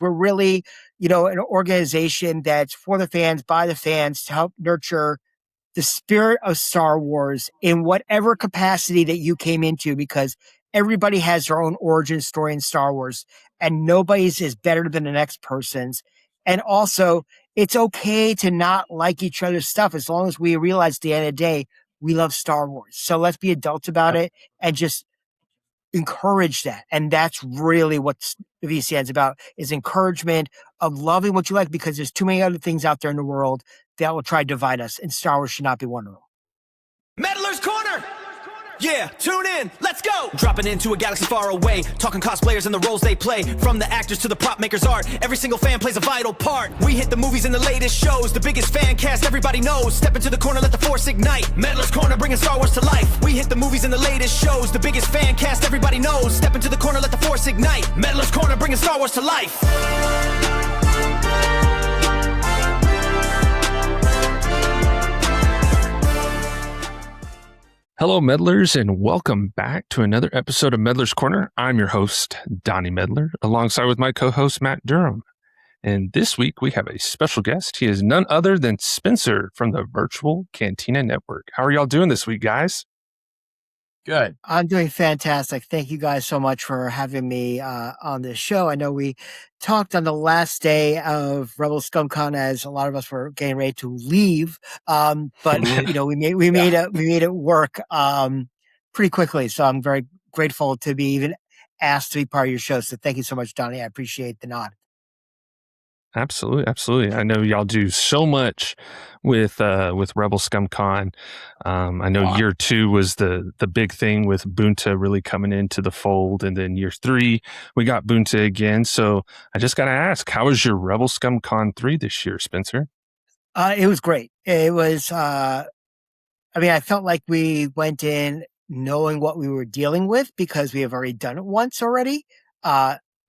We're really, an organization that's for the fans, by the fans, to help nurture the spirit of Star Wars in whatever capacity that you came into, because everybody has their own origin story in Star Wars and nobody's is better than the next person's. And also, it's okay to not like each other's stuff as long as we realize at the end of the day, we love Star Wars. So let's be adults about it and just encourage that. And that's really what the VCN's about, is encouragement of loving what you like, because there's too many other things out there in the world that will try to divide us, and Star Wars should not be one of them. Meddler's Corner! Yeah, tune in, let's go! Dropping into a galaxy far away, talking cosplayers and the roles they play. From the actors to the prop makers' art, every single fan plays a vital part. We hit the movies and the latest shows, the biggest fan cast everybody knows. Step into the corner, let the force ignite. Meddler's Corner, bringing Star Wars to life. We hit the movies and the latest shows, the biggest fan cast everybody knows. Step into the corner, let the force ignite. Meddler's Corner, bringing Star Wars to life. Hello, Meddlers, and welcome back to another episode of Meddler's Corner. I'm your host, Donnie Meddler, alongside with my co-host, Matt Durham. And this week, we have a special guest. He is none other than Spencer from the Virtual Cantina Network. How are y'all doing this week, guys? Good. I'm doing fantastic. Thank you guys so much for having me on this show. I know we talked on the last day of Rebel ScumCon as a lot of us were getting ready to leave, but we made it work pretty quickly. So I'm very grateful to be even asked to be part of your show. So thank you so much, Donnie. I appreciate the nod. Absolutely. I know y'all do so much with Rebel ScumCon. I know year 2 was the big thing with Bunta really coming into the fold, and then year 3 we got Bunta again. So I just got to ask, how was your Rebel ScumCon 3 this year, Spencer? It was great. It was. I felt like we went in knowing what we were dealing with because we have already done it once already.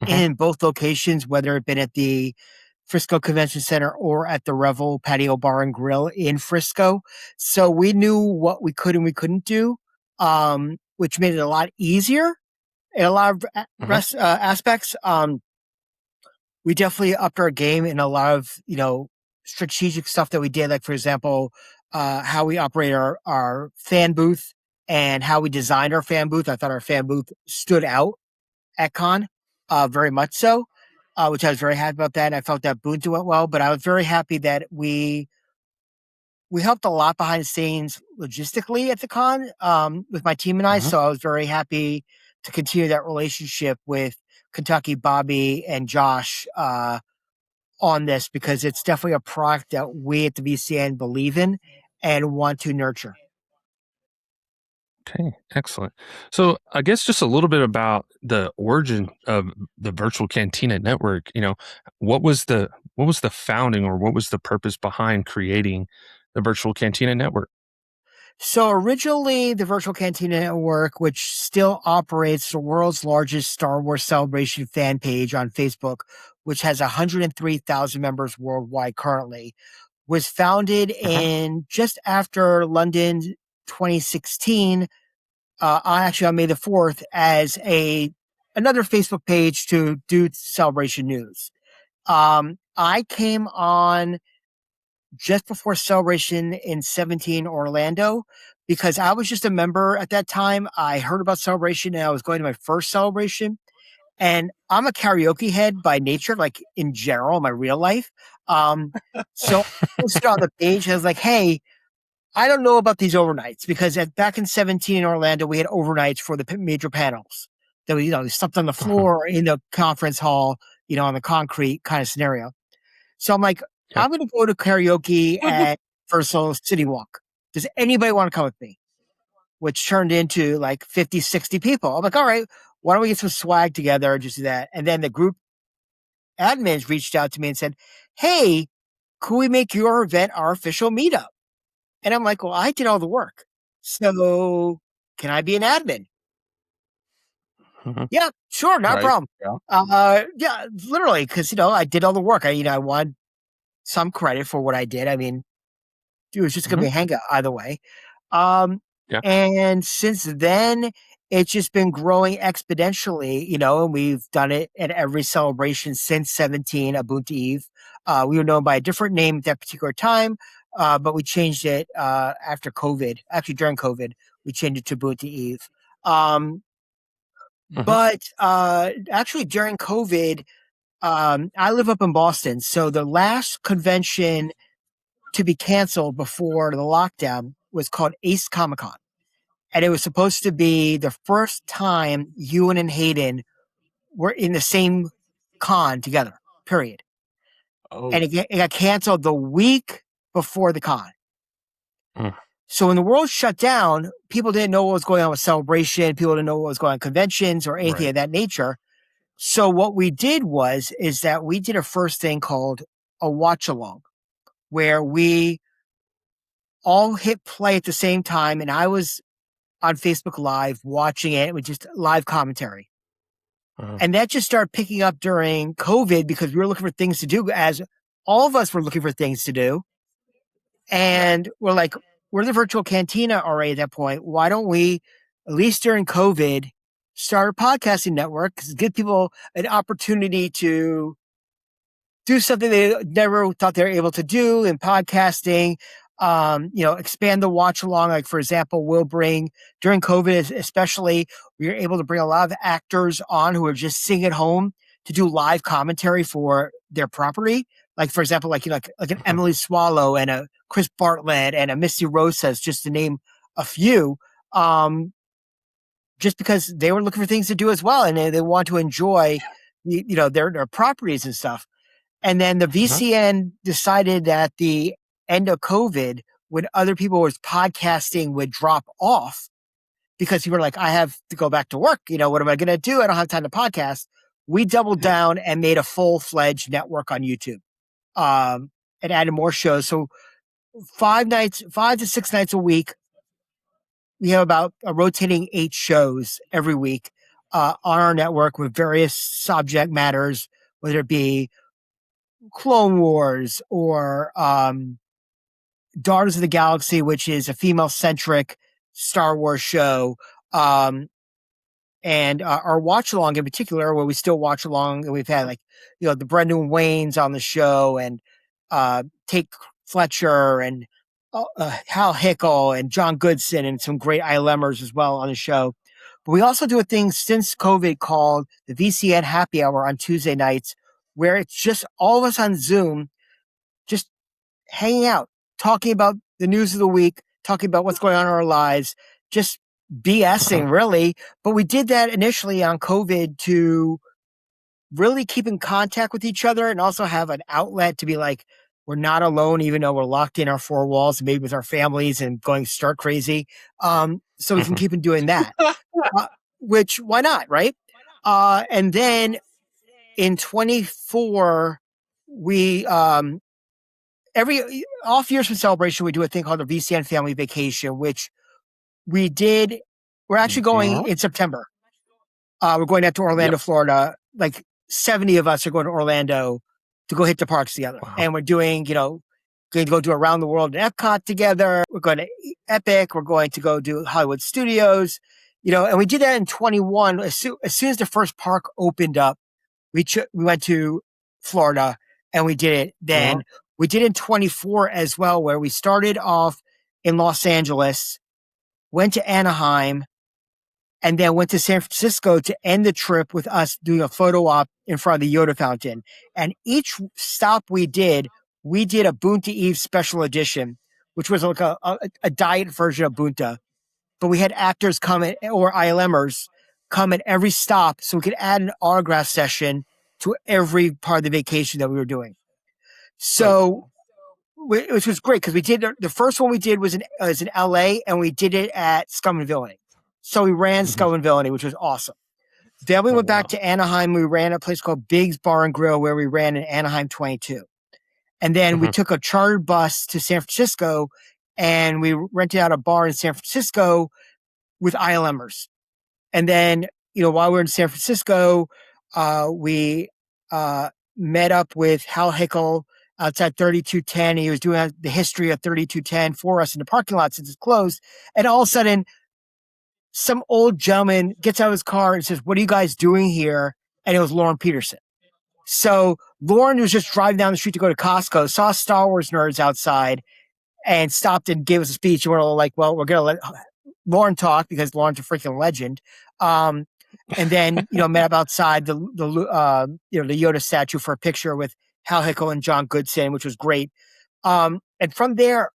In both locations, whether it been at the Frisco Convention Center or at the Revel Patio Bar and Grill in Frisco. So we knew what we could and we couldn't do, which made it a lot easier in a lot of aspects. We definitely upped our game in a lot of, strategic stuff that we did. Like, for example, how we operate our fan booth and how we designed our fan booth. I thought our fan booth stood out at con, very much so. Which I was very happy about that. And I felt that Bunta went well, but I was very happy that we helped a lot behind the scenes logistically at the con with my team and I. So I was very happy to continue that relationship with Kentucky, Bobby, and Josh on this, because it's definitely a product that we at the VCN believe in and want to nurture. Okay, excellent. So I guess just a little bit about the origin of the Virtual Cantina Network. What was the founding, or what was the purpose behind creating the Virtual Cantina Network? So originally, the Virtual Cantina Network, which still operates the world's largest Star Wars Celebration fan page on Facebook, which has 103,000 members worldwide currently, was founded in just after London 2016, on May the 4th, as another Facebook page to do Celebration news. I came on just before Celebration in 17 Orlando, because I was just a member at that time. I heard about Celebration and I was going to my first Celebration. And I'm a karaoke head by nature, like in general, in my real life. So I posted on the page and I was like, hey, I don't know about these overnights, because back in 17 in Orlando, we had overnights for the major panels that we, slept on the floor in the conference hall, on the concrete kind of scenario. So I'm like, I'm going to go to karaoke at Universal City Walk. Does anybody want to come with me? Which turned into like 50, 60 people. I'm like, all right, why don't we get some swag together and just do that? And then the group admins reached out to me and said, hey, could we make your event our official meetup? And I'm like, well, I did all the work. So can I be an admin? Yeah, sure. Not a problem. Yeah, literally. Cause I did all the work. I wanted some credit for what I did. I mean, it was just going to be a hangout either way. And since then it's just been growing exponentially, and we've done it at every celebration since 17, Ubuntu Eve. We were known by a different name at that particular time, but we changed it after COVID. Actually, during COVID, we changed it to Ubuntu Eve. But actually, during COVID, I live up in Boston. So the last convention to be canceled before the lockdown was called Ace Comic Con. And it was supposed to be the first time Ewan and Hayden were in the same con together, period. Oh. And it got canceled the week before the con. So when the world shut down, people didn't know what was going on with Celebration. People didn't know what was going on with conventions or anything of that nature. So what we did is that we did a first thing called a watch along, where we all hit play at the same time. And I was on Facebook Live watching it with just live commentary. And that just started picking up during COVID because we were looking for things to do, as all of us were looking for things to do. And we're like, we're the Virtual Cantina already at that point. Why don't we, at least during COVID, start a podcasting network? Because give people an opportunity to do something they never thought they were able to do in podcasting. Expand the watch along. Like, for example, we'll bring, during COVID especially, we were able to bring a lot of actors on who are just sitting at home to do live commentary for their property. Like, for example, like an Emily Swallow and a Chris Bartlett and a Misty Rosas, just to name a few, just because they were looking for things to do as well. And they want to enjoy, their properties and stuff. And then the VCN decided that the end of COVID, when other people was podcasting would drop off because people were like, I have to go back to work. What am I going to do? I don't have time to podcast. We doubled down and made a full-fledged network on YouTube, and added more shows. So 5 to 6 nights a week, we have about a rotating 8 shows every week, on our network with various subject matters, whether it be Clone Wars or, Daughters of the Galaxy, which is a female-centric Star Wars show, and our watch along in particular, where we still watch along, and we've had the Brendan Waynes on the show, and Tate Fletcher, and Hal Hickel, and John Goodson, and some great ILMers as well on the show. But we also do a thing since COVID called the VCN Happy Hour on Tuesday nights, where it's just all of us on Zoom, just hanging out, talking about the news of the week, talking about what's going on in our lives, just BSing really. But we did that initially on COVID to really keep in contact with each other and also have an outlet to be like, we're not alone, even though we're locked in our 4 walls, maybe with our families and going stark crazy. So we can keep on doing that, which why not? Right. And then in 24, we, every off years from Celebration, we do a thing called the VCN Family Vacation, which we did. We're actually going in September. We're going out to Orlando, Florida. Like 70 of us are going to Orlando to go hit the parks together. Wow. And we're doing, going to go do Around the World in Epcot together. We're going to Epic. We're going to go do Hollywood Studios, and we did that in 21. As soon as the first park opened up, we went to Florida and we did it then. We did in 24 as well, where we started off in Los Angeles, went to Anaheim, and then went to San Francisco to end the trip with us doing a photo op in front of the Yoda fountain. And each stop we did a Bunta Eve special edition, which was like a diet version of Bunta. But we had actors come or ILMers come at every stop so we could add an autograph session to every part of the vacation that we were doing. So, which was great because we did the first one we did was in LA, and we did it at Scum and Villainy. So we ran Scum and Villainy, which was awesome. Then we went back to Anaheim. We ran a place called Big's Bar and Grill, where we ran in Anaheim 22. And then we took a chartered bus to San Francisco, and we rented out a bar in San Francisco with ILMers. And then, while we were in San Francisco, we met up with Hal Hickel outside 3210. He was doing the history of 3210 for us in the parking lot since it's closed. And all of a sudden, some old gentleman gets out of his car and says, "What are you guys doing here?" And it was Lauren Peterson. So Lauren was just driving down the street to go to Costco, saw Star Wars nerds outside, and stopped and gave us a speech. And we're all like, "Well, we're gonna let Lauren talk because Lauren's a freaking legend." And then met up outside the Yoda statue for a picture with Hal Hickel and John Goodson, which was great. And from there,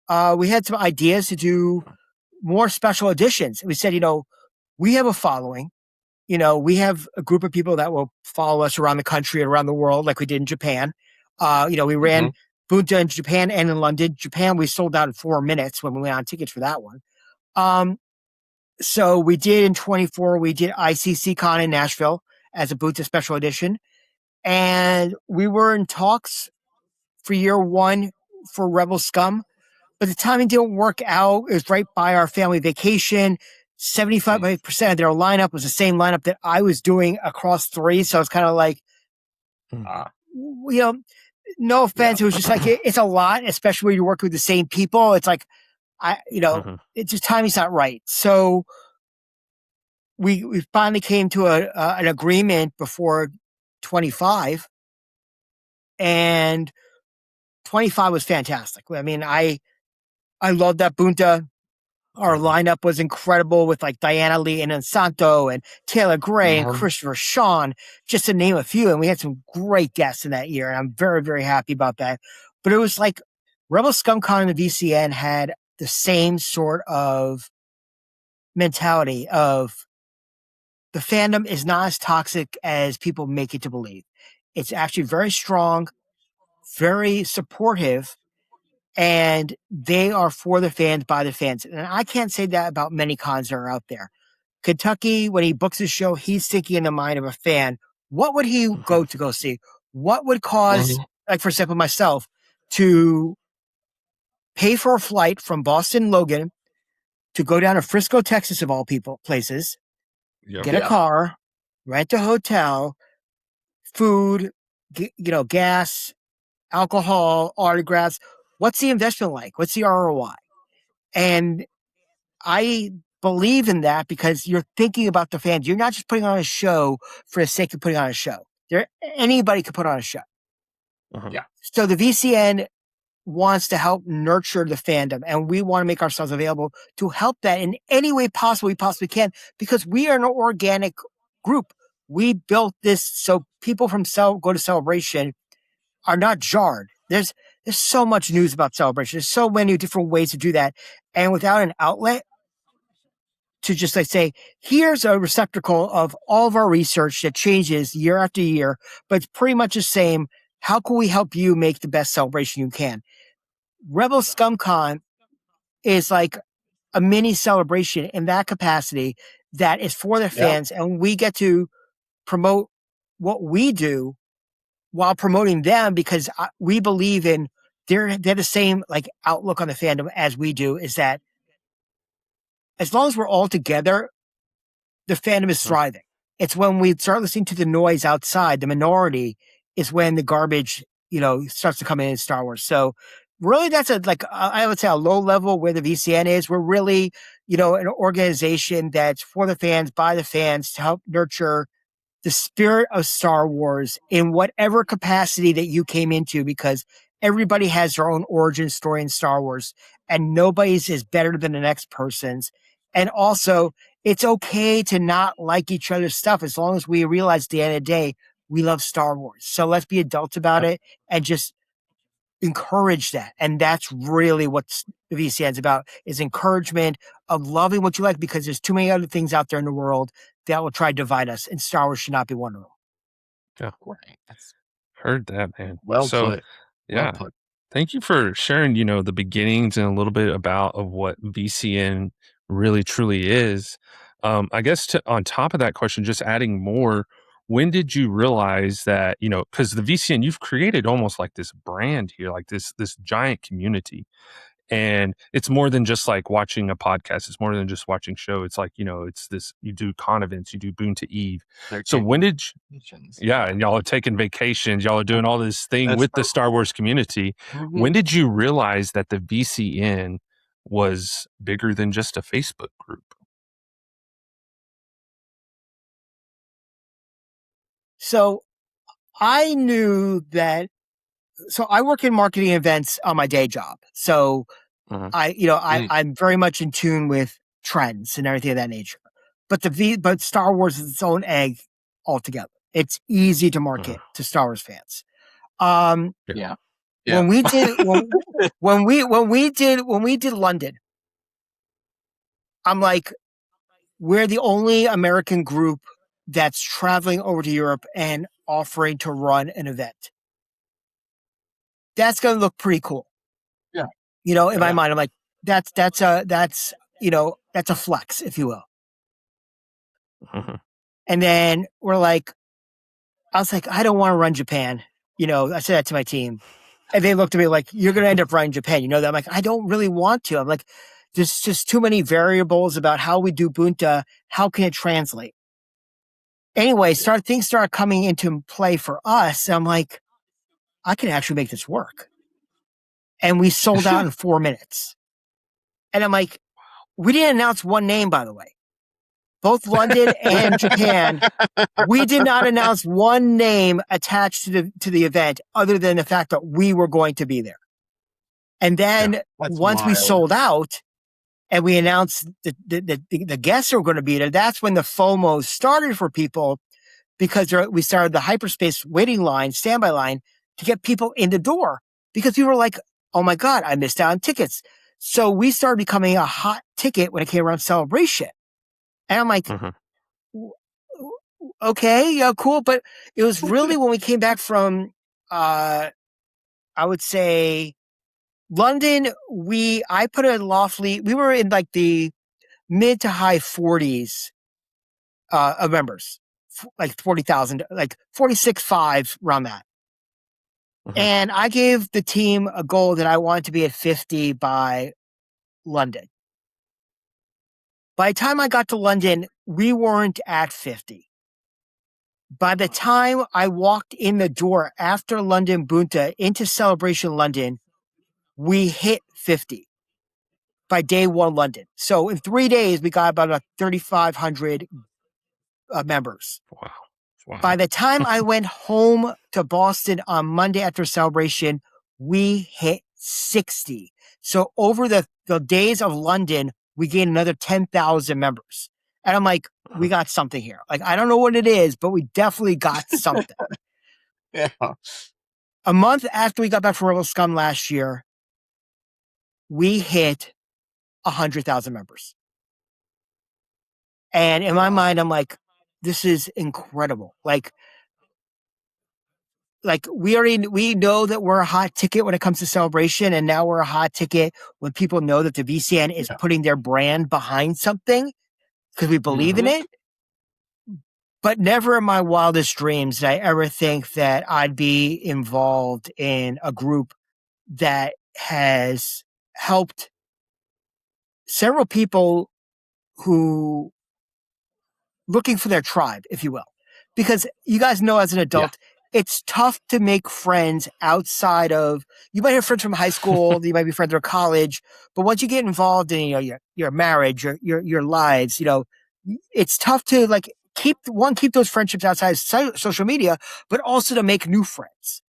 we had some ideas to do more special editions. We said, we have a following. We have a group of people that will follow us around the country and around the world, like we did in Japan. We ran Bunta in Japan and in London. Japan, we sold out in 4 minutes when we went on tickets for that one. So we did in 24, we did ICC Con in Nashville as a Bunta special edition. And we were in talks for year one for Rebel Scum, but the timing didn't work out. It was right by our family vacation. 75% of their lineup was the same lineup that I was doing across 3. So it's kind of like, no offense. It was just like, it's a lot, especially when you work with the same people. It's like, it's just timing's not right. So we finally came to an agreement before 25, and 25 was fantastic. I mean, I loved that Bunta. Our lineup was incredible with like Diana Lee and Santo and Taylor Gray and Christopher Sean, just to name a few. And we had some great guests in that year. And I'm very, very happy about that. But it was like Rebel Scum Con and the VCN had the same sort of mentality of the fandom is not as toxic as people make it to believe. It's actually very strong, very supportive, and they are for the fans, by the fans. And I can't say that about many cons that are out there. Kentucky, when he books his show, he's thinking in the mind of a fan. What would he go see? What would cause, like for example, myself, to pay for a flight from Boston, Logan, to go down to Frisco, Texas, of all places, get a car, rent a hotel, food, gas, alcohol, autographs. What's the investment like? What's the ROI? And I believe in that because you're thinking about the fans. You're not just putting on a show for the sake of putting on a show. Anybody could put on a show. So the VCN wants to help nurture the fandom, and we want to make ourselves available to help that in any way possible we possibly can, because we are an organic group. We built this so people from go to Celebration are not jarred. There's so much news about Celebration. There's so many different ways to do that. And without an outlet to just like say, here's a receptacle of all of our research that changes year after year, but it's pretty much the same. How can we help you make the best Celebration you can? Rebel Scum Con is like a mini Celebration in that capacity that is for the fans, and we get to promote what we do while promoting them, because we believe in they're the same like outlook on the fandom as we do, is that as long as we're all together, the fandom is thriving. It's when we start listening to the noise outside, the minority, is when the garbage, starts to come in Star Wars. So really that's I would say a low level where the VCN is. We're really, an organization that's for the fans, by the fans, to help nurture the spirit of Star Wars in whatever capacity that you came into, because everybody has their own origin story in Star Wars, and nobody's is better than the next person's. And also, it's okay to not like each other's stuff as long as we realize at the end of the day, we love Star Wars. So let's be adults about it and just encourage that. And that's really what the VCN is about, is encouragement of loving what you like, because there's too many other things out there in the world that will try to divide us, and Star Wars should not be one of them. Yeah. Heard that, man. Well put. Yeah. Well put. Thank you for sharing, the beginnings and a little bit of what VCN really truly is. I guess on top of that question, just adding more, when did you realize that, because the VCN, you've created almost like this brand here, like this giant community. And it's more than just like watching a podcast. It's more than just watching show. It's like, it's this, you do con events, you do Boon to Eve. So when did and y'all are taking vacations, y'all are doing all this thing with the Star Wars community. When did you realize that the VCN was bigger than just a Facebook group? So I knew that. So I work in marketing events on my day job. So I'm very much in tune with trends and everything of that nature. But Star Wars is its own egg altogether. It's easy to market to Star Wars fans. Yeah. When we did when we did London, I'm like, we're the only American group that's traveling over to Europe and offering to run an event. That's going to look pretty cool. Yeah. In my mind, I'm like, that's a flex, if you will. And then I was like, I don't want to run Japan. I said that to my team. And they looked at me like, you're going to end up running Japan. That? I'm like, I don't really want to. I'm like, there's just too many variables about how we do Bunta. How can it translate? Anyway, things started coming into play for us. And I'm like, I can actually make this work. And we sold out in 4 minutes. And I'm like, we didn't announce one name, by the way. Both London and Japan, we did not announce one name attached to the event other than the fact that we were going to be there. And then once we sold out and we announced the guests who were going to be there, that's when the FOMO started for people, because we started the hyperspace waiting line, standby line, to get people in the door, because people were like, oh my God, I missed out on tickets. So we started becoming a hot ticket when it came around Celebration. And I'm like, okay, yeah, cool. But it was really when we came back from, I would say, London, I put it lawfully, we were in like the mid to high 40s of members, like 40,000, like 46.5 around that. And I gave the team a goal that I wanted to be at 50 by London. By the time I got to London, we weren't at 50. By the time I walked in the door after London Bunta into Celebration London, we hit 50 by day one London. So in 3 days, we got about 3,500 members. Wow. By the time I went home to Boston on Monday after Celebration, we hit 60. So over the days of London, we gained another 10,000 members. And I'm like, we got something here. Like, I don't know what it is, but we definitely got something. A month after we got back from Rebel Scum last year, we hit 100,000 members. And in my mind, I'm like, this is incredible. Like we know that we're a hot ticket when it comes to Celebration, and now we're a hot ticket when people know that the VCN is putting their brand behind something because we believe in it. But never in my wildest dreams did I ever think that I'd be involved in a group that has helped several people who looking for their tribe, if you will. Because you guys know, as an adult, it's tough to make friends outside of, you might have friends from high school, you might be friends from college, but once you get involved in your marriage, your lives, it's tough to like keep those friendships outside of social media, but also to make new friends.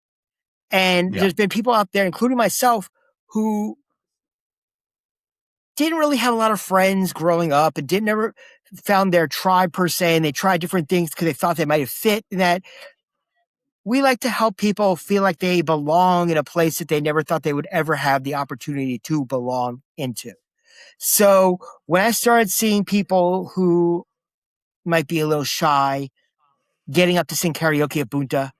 And there's been people out there, including myself, who didn't really have a lot of friends growing up and never found their tribe per se, and they tried different things because they thought they might have fit in that. We like to help people feel like they belong in a place that they never thought they would ever have the opportunity to belong into. So when I started seeing people who might be a little shy getting up to sing karaoke at Bunta,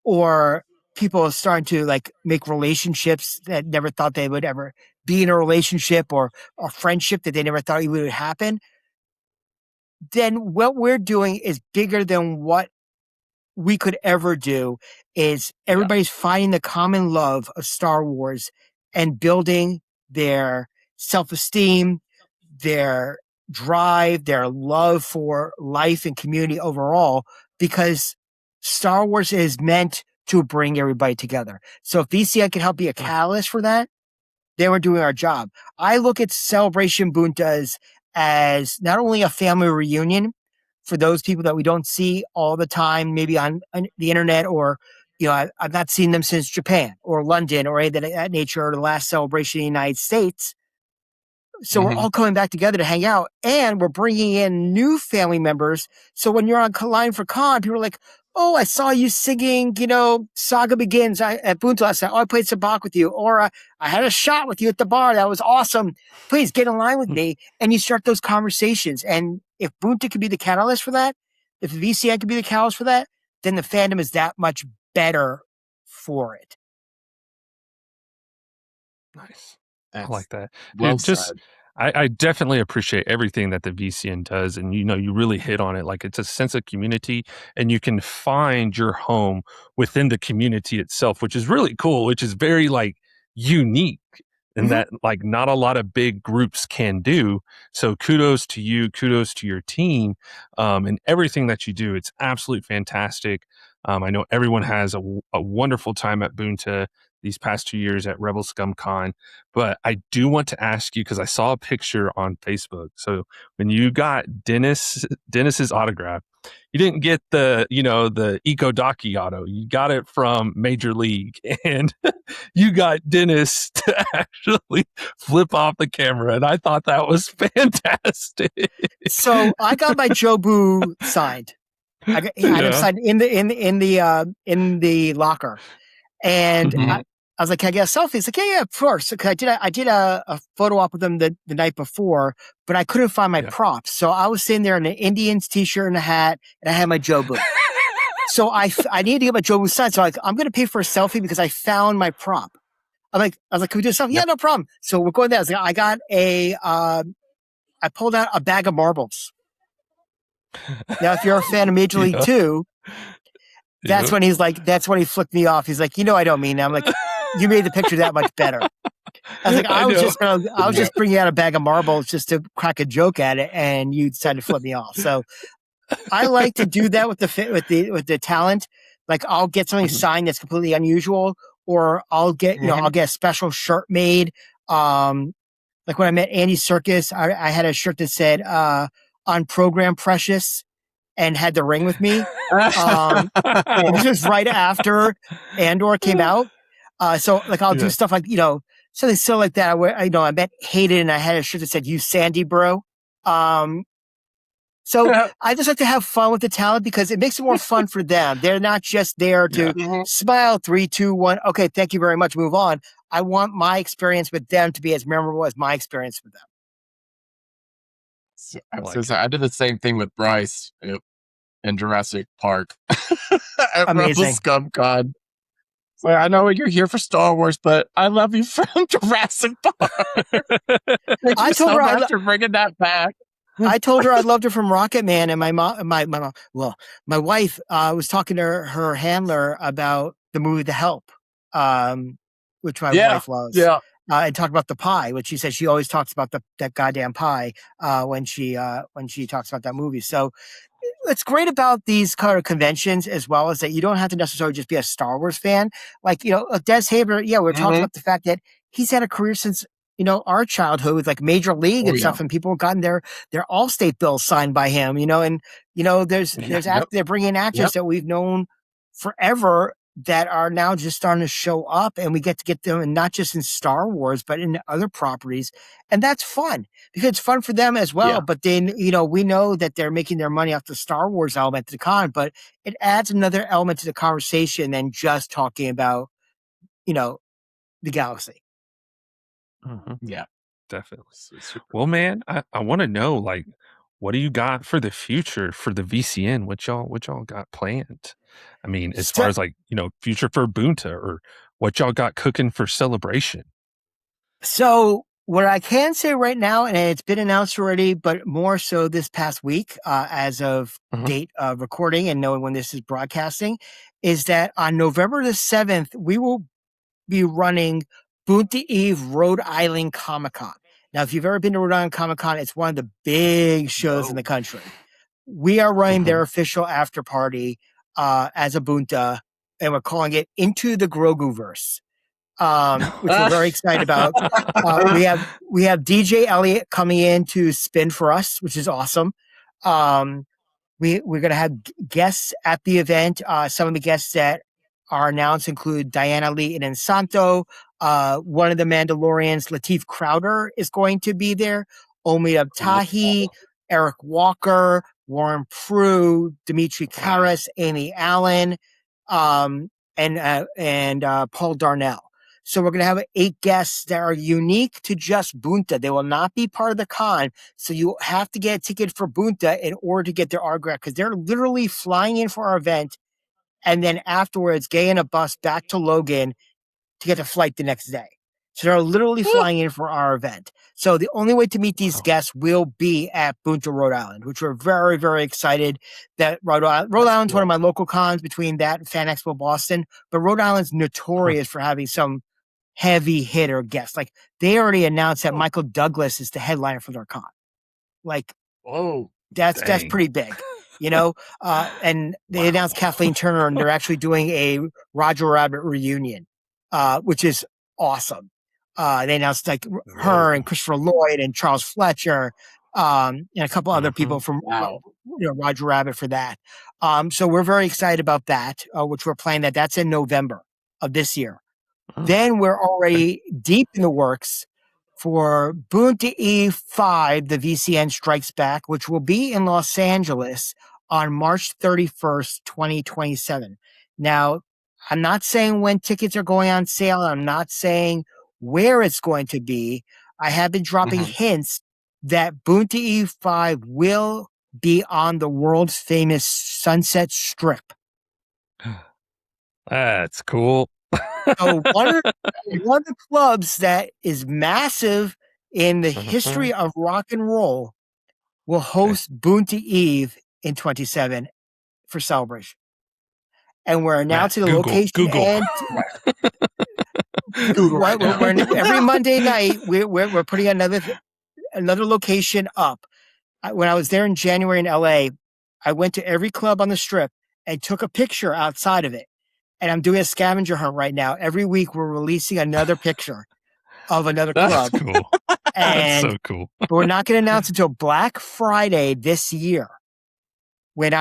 or people starting to like make relationships that never thought they would ever be in a relationship, or a friendship that they never thought would happen, then what we're doing is bigger than what we could ever do. Is everybody's finding the common love of Star Wars and building their self-esteem, their drive, their love for life and community overall, because Star Wars is meant to bring everybody together. So if VCN can help be a catalyst for that, then we're doing our job. I look at Celebration Buntas as not only a family reunion for those people that we don't see all the time, maybe on the internet, or I've not seen them since Japan or London or anything of that nature, or the last celebration in the United States. So we're all coming back together to hang out, and we're bringing in new family members. So when you're on line for con, people are like, "Oh, I saw you singing, Saga Begins at Bunta last night. Oh, I played Sabak with you, or I had a shot with you at the bar. That was awesome. Please get in line with me." And you start those conversations. And if Bunta could be the catalyst for that, if the VCN could be the catalyst for that, then the fandom is that much better for it. Nice. That's I like that. well Dude, said. I definitely appreciate everything that the VCN does. And, you really hit on it. Like, it's a sense of community, and you can find your home within the community itself, which is really cool, which is very unique, and that not a lot of big groups can do. So kudos to you, kudos to your team, and everything that you do. It's absolutely fantastic. I know everyone has a wonderful time at Bunta these past 2 years at Rebel Scum Con, but I do want to ask you, because I saw a picture on Facebook. So when you got Dennis's autograph, you didn't get the Ikodaki auto. You got it from Major League, and you got Dennis to actually flip off the camera, and I thought that was fantastic. So I got my Jobu signed. I had him signed in the locker, and I was like, "Can I get a selfie?" He's like, "Yeah, of course." Because I did a photo op with him the night before, but I couldn't find my props, so I was sitting there in an Indians t-shirt and a hat, and I had my Jobu. So I needed to get my Jobu signed. So I'm going to pay for a selfie because I found my prop. I was like, "Can we do a selfie?" Yeah, no problem. So we're going there. I got I pulled out a bag of marbles. Now, if you're a fan of Major League 2, that's when that's when he flicked me off. He's like, I don't mean that. I'm like, you made the picture that much better. I was like, I was just bringing out a bag of marbles just to crack a joke at it, and you decided to flip me off. So I like to do that with the talent. Like, I'll get something signed that's completely unusual, or I'll get I'll get a special shirt made. Like when I met Andy Serkis, I had a shirt that said "On Program Precious," and had the ring with me. This was right after Andor came out. So I'll do stuff like, something silly like that. Where I met Hayden, and I had a shirt that said "You Sandy Bro." So I just like to have fun with the talent, because it makes it more fun for them. They're not just there to smile, 3, 2, 1. Okay, thank you very much. Move on. I want my experience with them to be as memorable as my experience with them. So, I did the same thing with Bryce in Jurassic Park at Amazing. Rebel Scum Con. So I know you're here for Star Wars, but I love you from Jurassic Park. I told her after bringing that back. I told her I loved her from Rocket Man, and my wife was talking to her handler about the movie The Help, which my wife loves. Yeah. And talk about the pie, which she said she always talks about that goddamn pie when she talks about that movie. So it's great about these kind of conventions, as well as that you don't have to necessarily just be a Star Wars fan. Like, Des Haber, we're talking about the fact that he's had a career since our childhood with like Major League and stuff, and people have gotten their All-State bills signed by him. And they're bringing in actors that we've known forever that are now just starting to show up, and we get to get them, and not just in Star Wars, but in other properties. And that's fun, because it's fun for them as well. Yeah. But then, we know that they're making their money off the Star Wars element to the con, but it adds another element to the conversation than just talking about, the galaxy. Yeah, definitely. Well, man, I want to know, what do you got for the future for the VCN? What y'all got planned? I mean, as far as future for Bunta, or what y'all got cooking for Celebration. So what I can say right now, and it's been announced already, but more so this past week, as of date of recording and knowing when this is broadcasting, is that on November the 7th, we will be running Bunta Eve Rhode Island Comic-Con. Now, if you've ever been to Rhode Island Comic-Con, it's one of the big shows in the country. We are running their official after party as a Bunta, and we're calling it Into the Groguverse, which we're very excited about. We have DJ Elliott coming in to spin for us, which is awesome. We're going to have guests at the event. Some of the guests that are announced include Diana Lee and Insanto. One of the Mandalorians, Lateef Crowder, is going to be there. Omi Abtahi, Eric Walker, Warren Prue, Dimitri Karas, Amy Allen, and Paul Darnell. So we're going to have 8 guests that are unique to just Bunta. They will not be part of the con. So you have to get a ticket for Bunta in order to get their autograph, because they're literally flying in for our event and then afterwards getting a bus back to Logan to get a flight the next day. So they're literally flying in for our event. So the only way to meet these guests will be at Bunta, Rhode Island, which we're very, very excited that Rhode Island's one of my local cons between that and Fan Expo Boston. But Rhode Island's notorious for having some heavy hitter guests. Like, they already announced that Michael Douglas is the headliner for their con. Like, that's pretty big, you know? And they announced Kathleen Turner, and they're actually doing a Roger Rabbit reunion, which is awesome. They announced like her and Christopher Lloyd and Charles Fletcher, and a couple other people from Roger Rabbit for that. So we're very excited about that, which we're planning that's in November of this year. Then we're already deep in the works for Bunta Eve 5, the VCN Strikes Back, which will be in Los Angeles on March 31st, 2027. Now, I'm not saying when tickets are going on sale. I'm not saying where it's going to be. I have been dropping hints that Bunta Eve 5 will be on the world's famous Sunset Strip. That's cool. So one of the clubs that is massive in the history of rock and roll will host Bunta Eve in 27 for Celebration. And we're announcing the location. Google. Every Monday night, we're putting another location up. When I was there in January in LA, I went to every club on the Strip and took a picture outside of it. And I'm doing a scavenger hunt right now. Every week, we're releasing another picture of another club. That's cool. And that's so cool. But we're not going to announce until Black Friday this year. When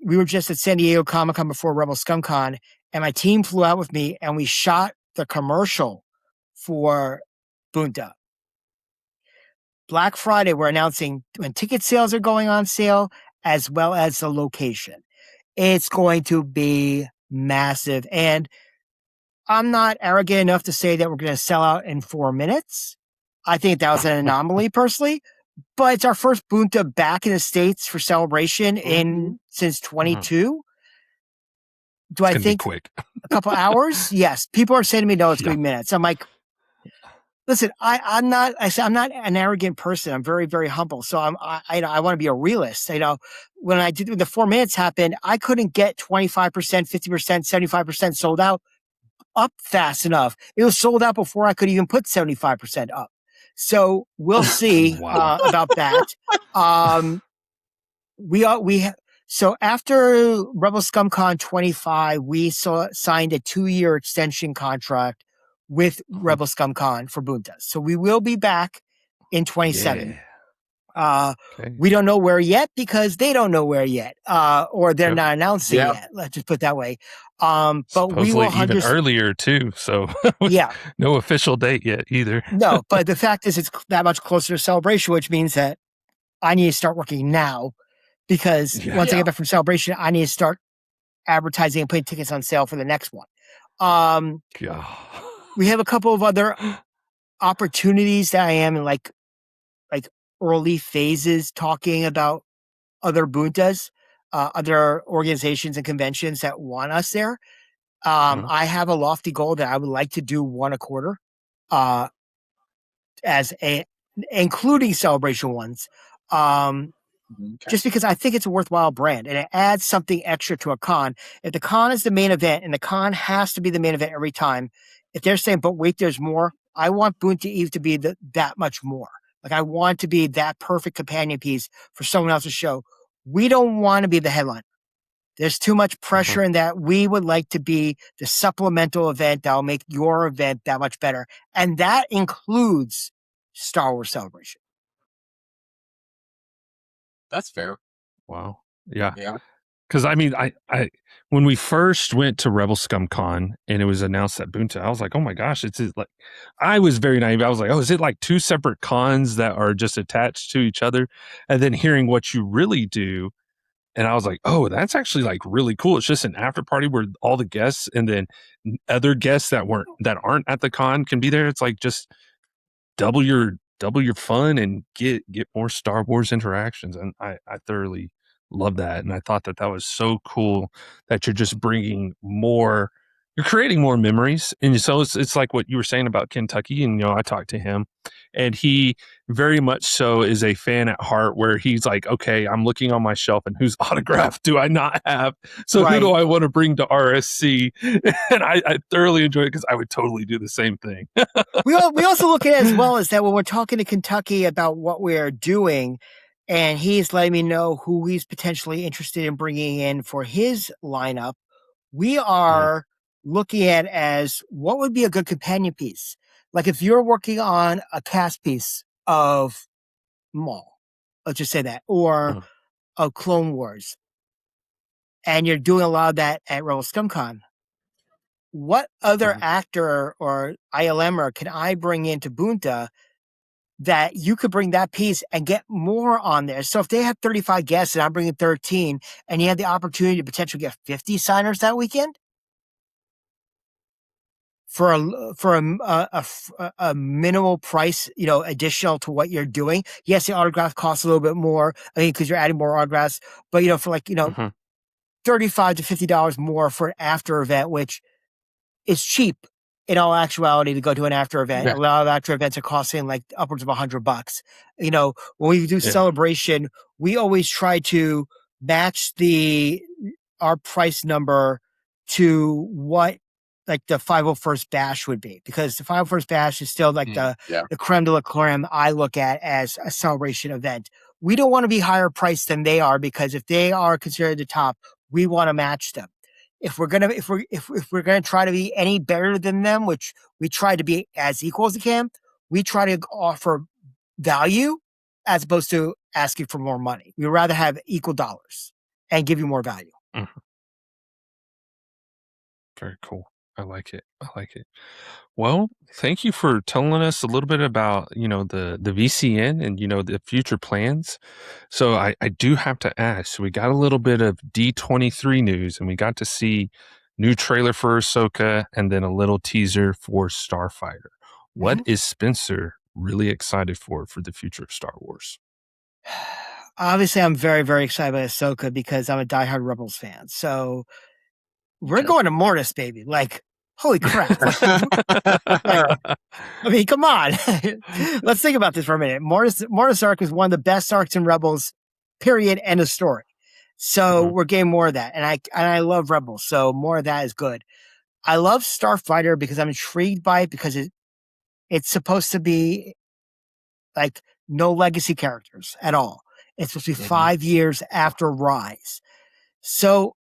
we were just at San Diego Comic-Con before Rebel Scum Con, and my team flew out with me, and we shot the commercial for Bunta. Black Friday, we're announcing when ticket sales are going on sale, as well as the location. It's going to be massive. And I'm not arrogant enough to say that we're going to sell out in 4 minutes. I think that was an anomaly personally, but it's our first Bunta back in the States for Celebration since 22. Do I think quick? A couple hours? Yes. People are saying to me, no, it's going to be minutes. I'm like, listen, I'm not an arrogant person. I'm very, very humble. So I want to be a realist. You know, when the 4 minutes happened, I couldn't get 25%, 50%, 75% sold out up fast enough. It was sold out before I could even put 75% up. So we'll see about that. So after Rebel Scum Con 25, we signed a 2-year extension contract with Rebel Scum Con for Bunta. So we will be back in 27. We don't know where yet because they don't know where yet, or they're not announcing yet. Let's just put it that way. But supposedly we will even earlier too. So no official date yet either. No, but the fact is it's that much closer to Celebration, which means that I need to start working now because once I get back from Celebration, I need to start advertising and putting tickets on sale for the next one. We have a couple of other opportunities that I am in like early phases talking about other Buntas, other organizations and conventions that want us there. I have a lofty goal that I would like to do 1 a quarter, including Celebration ones. Just because I think it's a worthwhile brand and it adds something extra to a con. If the con is the main event and the con has to be the main event every time, if they're saying, but wait, there's more, I want Bunta Eve to be that much more. Like I want to be that perfect companion piece for someone else's show. We don't want to be the headline. There's too much pressure in that. We would like to be the supplemental event that will make your event that much better. And that includes Star Wars Celebration. That's fair. Wow. Yeah. Yeah. Because I mean, I when we first went to Rebel Scum Con and it was announced at Bunta, I was like, oh my gosh, it's like, I was very naive. I was like, oh, is it like two separate cons that are just attached to each other? And then hearing what you really do, and I was like, oh, that's actually like really cool. It's just an after party where all the guests and then other guests that aren't at the con can be there. It's like just double your fun and get more Star Wars interactions. And I thoroughly love that. And I thought that was so cool that you're just bringing more, you're creating more memories. And so it's like what you were saying about Kentucky. And, I talked to him and he very much so is a fan at heart where he's like, okay, I'm looking on my shelf and whose autograph do I not have? So who do I want to bring to RSC? And I thoroughly enjoy it because I would totally do the same thing. We also look at it as well as that when we're talking to Kentucky about what we're doing, and he's letting me know who he's potentially interested in bringing in for his lineup, we are looking at as what would be a good companion piece. Like if you're working on a cast piece of Maul, let's just say that, or of Clone Wars, and you're doing a lot of that at Rebel ScumCon, what other actor or ILMer can I bring into Bunta that you could bring that piece and get more on there? So if they have 35 guests and I'm bringing 13 and you have the opportunity to potentially get 50 signers that weekend for a minimal price, additional to what you're doing. Yes, the autograph costs a little bit more. I mean, because you're adding more autographs, but for like, $35 to $50 more for an after event, which is cheap in all actuality to go to an after event. Yeah. A lot of after events are costing like upwards of $100. When we do Celebration, we always try to match our price number to what like the 501st Bash would be, because the 501st Bash is still like the creme de la creme I look at as a Celebration event. We don't want to be higher priced than they are, because if they are considered the top, we want to match them. If we're gonna try to be any better than them, which we try to be as equal as we can, we try to offer value as opposed to asking for more money. We'd rather have equal dollars and give you more value. Mm-hmm. Very cool. I like it. Well, thank you for telling us a little bit about, the VCN and, the future plans. So I do have to ask, we got a little bit of D23 news and we got to see new trailer for Ahsoka and then a little teaser for Starfighter. What is Spencer really excited for the future of Star Wars? Obviously, I'm very, very excited about Ahsoka because I'm a diehard Rebels fan. So we're going to Mortis, baby. Like, holy crap. I mean, come on. Let's think about this for a minute. Mortis arc was one of the best arcs in Rebels, period, end of story. So we're getting more of that. And I love Rebels, so more of that is good. I love Starfighter because I'm intrigued by it, because it's supposed to be like no legacy characters at all. It's supposed to be 5 years after Rise. So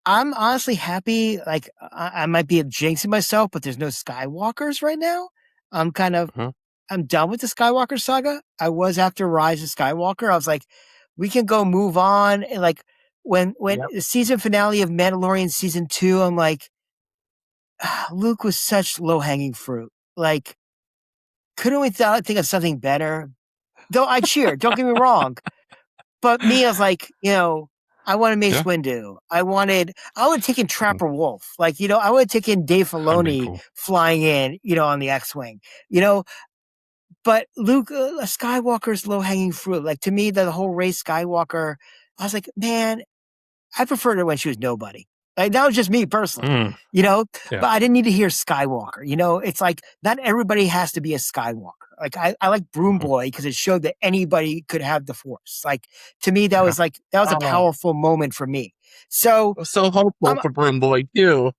I'm honestly happy. Like I might be jinxing myself, but there's no Skywalkers right now. I'm kind of, I'm done with the Skywalker saga. I was after Rise of Skywalker. I was like, we can go move on. And like when the season finale of Mandalorian season 2, I'm like, Luke was such low hanging fruit. Like, couldn't we think of something better? Though I cheered, don't get me wrong. But me, I was like, I wanted Mace Windu. I would have taken Trapper Wolf. Like, I would have taken Dave Filoni flying in, on the X-Wing, But Luke, Skywalker's low-hanging fruit. Like, to me, the whole race Skywalker, I was like, man, I preferred her when she was nobody. Like, that was just me personally, But I didn't need to hear Skywalker. It's like, not everybody has to be a Skywalker. Like, I like Broom Boy because it showed that anybody could have the Force. Like, to me, that was a powerful moment for me. So hopeful for Broom Boy too.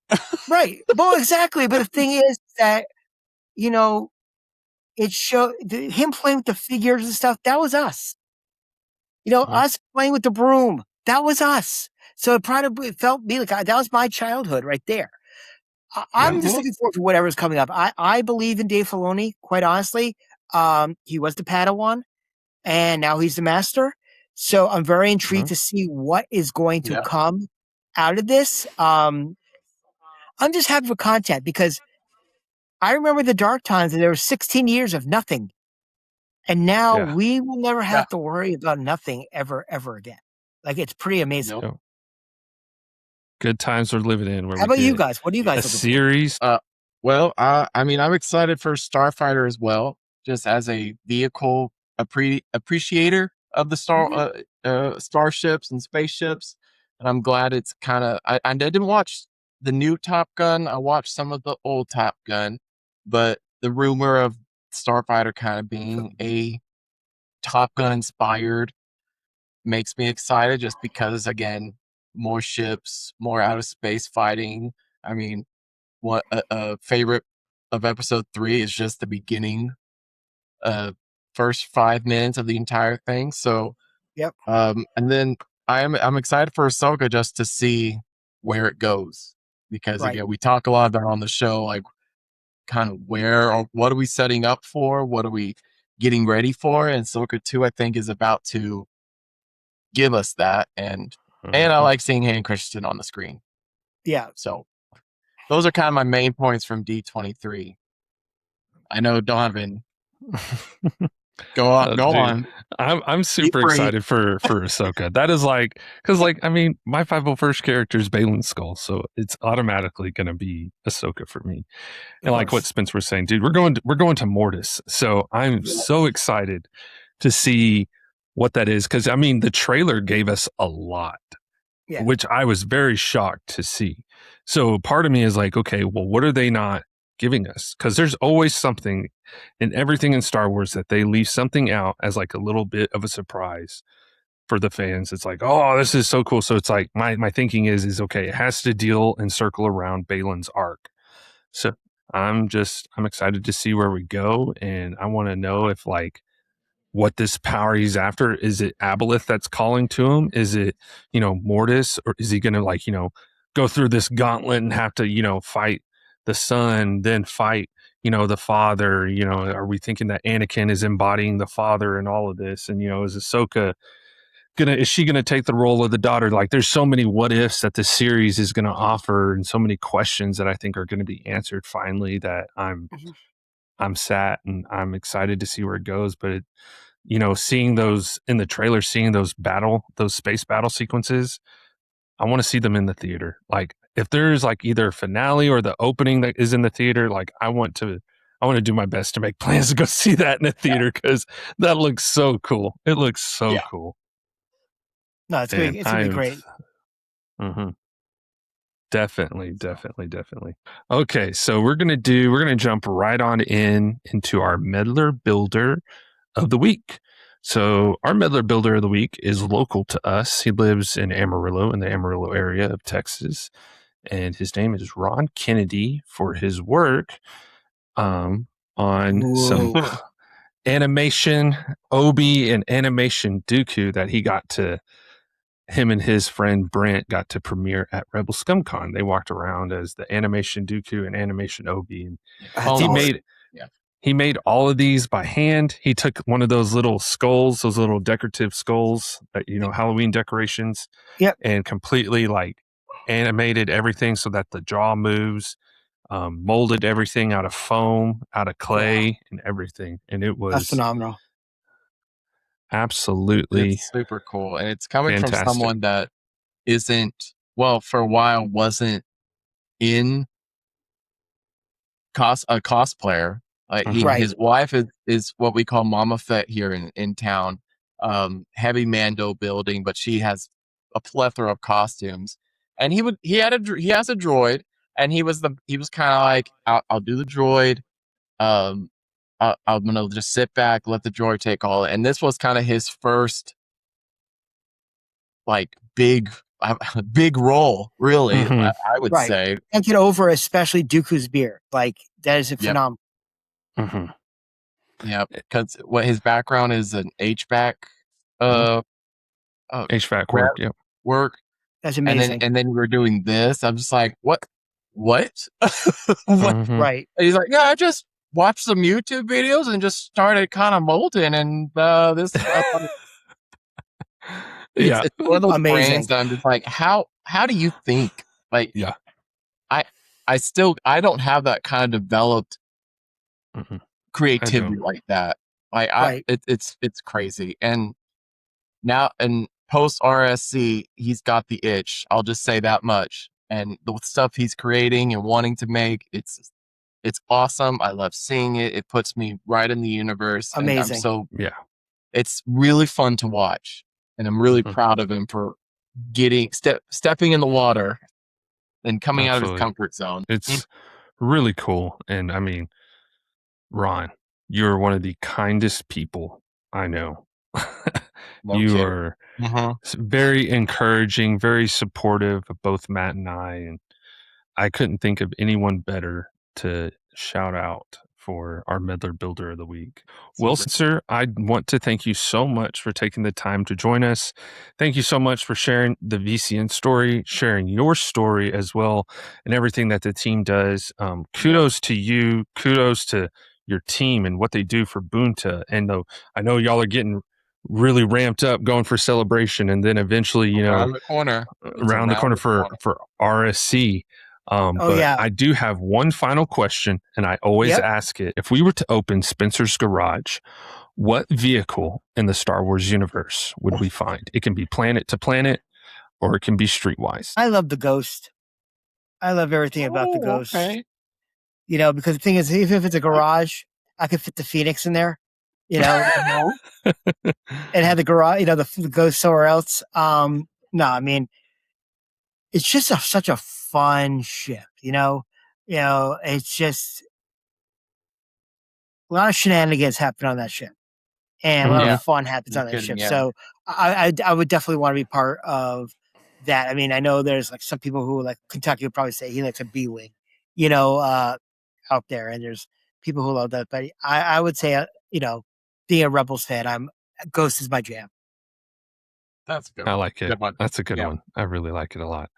Right. Well, exactly. But the thing is that, it showed him playing with the figures and stuff. That was us. Us playing with the broom. That was us. So it felt me like that was my childhood right there. I'm just looking forward to whatever's coming up. I believe in Dave Filoni, quite honestly. He was the Padawan, and now he's the master. So I'm very intrigued to see what is going to come out of this. I'm just happy for content because I remember the dark times and there were 16 years of nothing. And now we will never have to worry about nothing ever again. Like, it's pretty amazing. Nope. Good times we're living in. How about you guys? What do you guys a series? Well, I mean, I'm excited for Starfighter as well, just as a vehicle appreciator of the starships and spaceships. And I'm glad it's kind of. I didn't watch the new Top Gun. I watched some of the old Top Gun, but the rumor of Starfighter kind of being a Top Gun inspired makes me excited, just because, again, more ships, more out of space fighting. I mean, what a favorite of episode 3 is just the beginning, first 5 minutes of the entire thing. So, and then I'm excited for Ahsoka just to see where it goes, because again, we talk a lot about on the show, like kind of where or what are we setting up for, what are we getting ready for, and Ahsoka 2, I think, is about to give us that, and I like seeing Hayden Christensen on the screen. Yeah. So those are kind of my main points from D23. I know, Donovan. Go on. I'm super excited for Ahsoka. That is like, because like, I mean, my 501st character is Baylan Skull, so it's automatically going to be Ahsoka for me. And like what Spencer was saying, dude, we're going to Mortis, so I'm so excited to see what that is, because I mean, the trailer gave us a lot, which I was very shocked to see. So part of me is like, okay, well, what are they not giving us? Because there's always something in everything in Star Wars that they leave something out as like a little bit of a surprise for the fans. It's like, oh, this is so cool. So it's like my thinking is okay, it has to deal and circle around Baylan's arc. So I'm excited to see where we go, and I want to know if like what this power he's after. Is it Aboleth that's calling to him? Is it, Mortis? Or is he going to like, go through this gauntlet and have to, fight the son, then fight, the father? Are we thinking that Anakin is embodying the father in all of this? And, is Ahsoka is she going to take the role of the daughter? Like, there's so many what ifs that this series is going to offer, and so many questions that I think are going to be answered finally, that I'm sat and I'm excited to see where it goes. But seeing those in the trailer, seeing those space battle sequences, I want to see them in the theater. Like, if there's like either a finale or the opening that is in the theater, like I want to do my best to make plans to go see that in the theater, because that looks so cool. It looks so cool. No, it's going to be great. Mm-hmm. Definitely. Okay, so we're gonna jump right on into our meddler builder of the week. So our meddler builder of the week is local to us. He lives in Amarillo, in the Amarillo area of Texas, and his name is Ron Kennedy, for his work on some animation Obi and animation Dooku that him and his friend Brent got to premiere at Rebel ScumCon. They walked around as the animation Dooku and animation Obi, and he made all of these by hand. He took one of those little skulls, those little decorative skulls that, Halloween decorations, and completely like animated everything so that the jaw moves, molded everything out of foam, out of clay, and everything. And that's phenomenal. Absolutely. It's super cool. And it's coming from someone that for a while wasn't in a cosplayer. Like his wife is what we call Mama Fett here in town. Heavy Mando building, but she has a plethora of costumes. And he has a droid, and he was kind of like, I'll do the droid. I'm gonna just sit back, let the droid take all. And this was kind of his first like big role, really. I would say. Can't get over, especially Dooku's beard. Like, that is phenomenal. Yeah, because what his background is an HVAC, HVAC work. Yep. Work. That's amazing. And then we're doing this. I'm just like, what? What? Right. And he's like, yeah, I just watched some YouTube videos and just started kind of molding, and this. It's one of those Amazing. brands that I'm just like, how do you think? Like, Yeah. I don't have that kind of developed Mm-hmm. creativity like that. Like, Right. it's crazy. And now, and post RSC, he's got the itch. I'll just say that much. And the stuff he's creating and wanting to make, it's awesome. I love seeing it. It puts me right in the universe. Amazing. And Yeah. it's really fun to watch. And I'm really Mhm. proud of him for stepping in the water and coming out of his Absolutely. comfort zone. It's really cool. And I mean, Ron, you're one of the kindest people I know. No You kidding. are Mhm. very encouraging, very supportive of both Matt and I. And I couldn't think of anyone better to shout out for our Medler Builder of the Week. Well, Super. sir, I want to thank you so much for taking the time to join us. Thank you so much for sharing the VCN story, sharing your story as well, and everything that the team does. Kudos to you. Kudos to your team and what they do for Bunta. And I know y'all are getting really ramped up going for celebration, and then eventually, Around the corner. It's around the corner for RSC. But yeah. I do have one final question, and I always ask it. If we were to open Spencer's garage, what vehicle in the Star Wars universe would we find? It can be planet to planet, or it can be streetwise. I love the Ghost. I love everything about the Ghost. Okay. Because the thing is, even if it's a garage, I could fit the Phoenix in there. And have the garage, the Ghost somewhere else. No, I mean, it's just such a fun ship. It's just a lot of shenanigans happen on that ship, and a lot of fun happens on that ship. Yeah. So I would definitely want to be part of that. I mean, I know there's like some people who like Kentucky would probably say he likes a B-wing, out there, and there's people who love that. But I would say, being a Rebels fan, Ghost is my jam. That's good. I like it. That's a good one. I really like it a lot.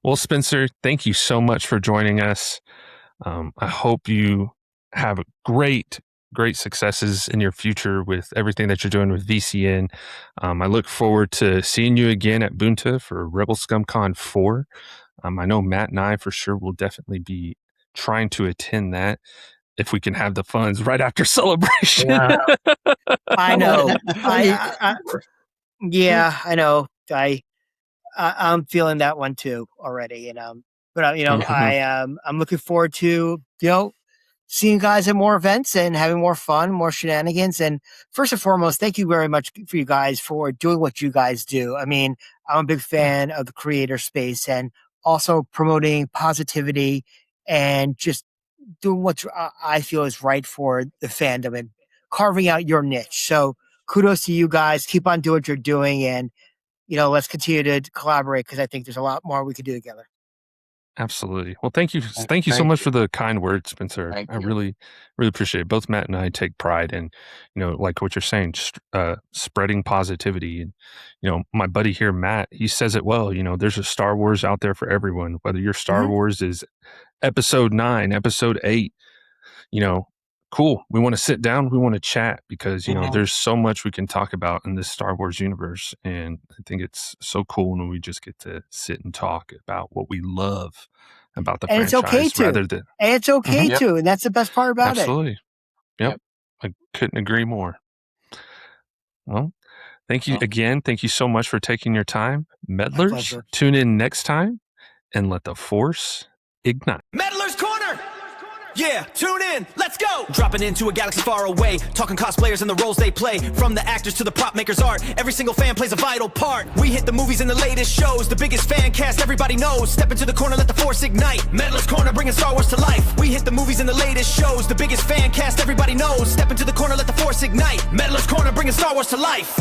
Well, Spencer, thank you so much for joining us. I hope you have great successes in your future with everything that you're doing with VCN. I look forward to seeing you again at Bunta for Rebel Scum Con 4. I know Matt and I for sure will definitely be trying to attend that if we can have the funds right after celebration. Yeah. I know. I know. I'm feeling that one too already, but I'm looking forward to seeing you guys at more events and having more fun, more shenanigans. And first and foremost, thank you very much for you guys for doing what you guys do. I mean, I'm a big fan of the creator space and also promoting positivity and just doing what I feel is right for the fandom and carving out your niche. So kudos to you guys. Keep on doing what you're doing, and let's continue to collaborate because I think there's a lot more we could do together. Absolutely. Well, thank you so much for the kind words, Spencer. I really, really appreciate it. Both Matt and I take pride in, like what you're saying, spreading positivity. And, my buddy here, Matt, he says it well. There's a Star Wars out there for everyone, whether your Star Wars is episode 9, episode 8, cool. We want to sit down. We want to chat because, there's so much we can talk about in this Star Wars universe. And I think it's so cool when we just get to sit and talk about what we love about the franchise. It's okay to. And it's okay to. And that's the best part about it. Absolutely. Yep. I couldn't agree more. Well, thank you again. Thank you so much for taking your time. Meddlers, tune in next time and let the Force ignite. Meddler's Corner! Yeah, tune in, let's go! Dropping into a galaxy far away, talking cosplayers and the roles they play. From the actors to the prop makers' art, every single fan plays a vital part. We hit the movies and the latest shows, the biggest fan cast everybody knows. Step into the corner, let the Force ignite. Meddler's Corner, bringing Star Wars to life. We hit the movies and the latest shows, the biggest fan cast everybody knows. Step into the corner, let the Force ignite. Meddler's Corner, bringing Star Wars to life.